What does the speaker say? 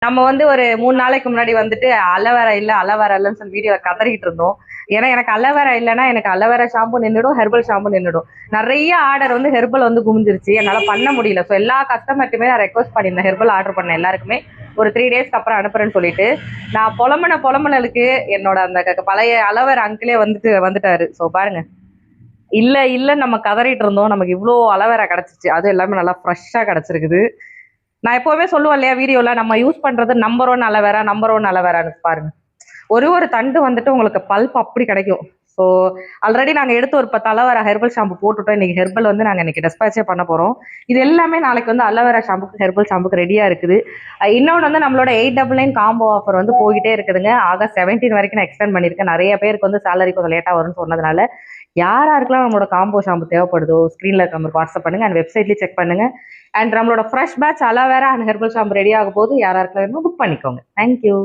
நம்ம வந்து ஒரு 3 நாளைக்கு முன்னாடி வந்துட்டு அலோவேரா இல்ல, அலோவேரா இல்லன்னு சொல்லி வீடியோல கதறிட்டு இருந்தோம். ஏன்னா எனக்கு அலோவேரா இல்லன்னா எனக்கு அலோவேரா ஷாம்பு நின்னுடும், ஹெர்பல் ஷாம்பு நின்னுடும். நெறைய ஆர்டர் வந்து ஹெர்பல் வந்து குமிஞ்சிருச்சு. என்னால பண்ண முடியல. ஸோ எல்லா கஸ்டமர்ட்டுமே நான் ரெக்வெஸ்ட் பண்ணியிருந்தேன். ஹெர்பல் ஆர்டர் பண்ண எல்லாருக்குமே ஒரு 3 டேஸ்க்கு அப்புறம் அனுப்புறேன்னு சொல்லிட்டு. நான் புலம்புனலுக்கு என்னோட அந்த பழைய அலோவேரா அங்கிளே வந்துட்டாரு. ஸோ பாருங்க. இல்ல நம்ம கதறிட்டு இருந்தோம். நமக்கு இவ்ளோ அலோவேரா கிடைச்சிச்சு. அது எல்லாமே நல்லா ஃப்ரெஷ்ஷா கிடைச்சிருக்குது. நான் எப்பவுமே சொல்லுவேன் இல்லையா வீடியோல நம்ம யூஸ் பண்றது நம்பர் 1 அலோவேரா, நம்பர் 1 அலோவேரான்னு பாருங்க. ஒரு தண்டு வந்துட்டு உங்களுக்கு பல்ப் அப்படி கிடைக்கும். ஸோ ஆல்ரெடி நாங்க எடுத்து ஒரு 10 அலோவேரா ஹெர்பல் ஷாம்பு போட்டுட்டோம். இன்னைக்கு ஹெர்பல் வந்து நாங்க இன்னைக்கு டெஸ்பாச்சே பண்ண போறோம். இது எல்லாமே நாளைக்கு வந்து அலோவேரா ஷாம்புக்கு ஹெர்பல் ஷாம்புக்கு ரெடியா இருக்குது. இன்னொன்று வந்து நம்மளோட 899 காம்போ ஆஃபர் வந்து போயிட்டே இருக்குதுங்க. ஆகஸ்ட் 17 வரைக்கும் நான் எக்ஸ்டெண்ட் பண்ணியிருக்கேன். நிறைய பேருக்கு வந்து சேலரி கொஞ்சம் லேட்டா வரும்னு சொன்னதுனால யாருக்கெல்லாம் நம்மளோட காம்போ ஷாம்பு தேவைப்படுதோ ஸ்க்ரீன்ல இருக்க நம்பருக்கு வாட்ஸ்அப் பண்ணுங்க அண்ட் வெப்சைட்லேயே செக் பண்ணுங்க. அண்ட் நம்மளோட fresh batch aloe vera and herbal shampoo ready ஆக போது யாருக்கெல்லாம் புக் பண்ணிக்கோங்க. தேங்க்யூ.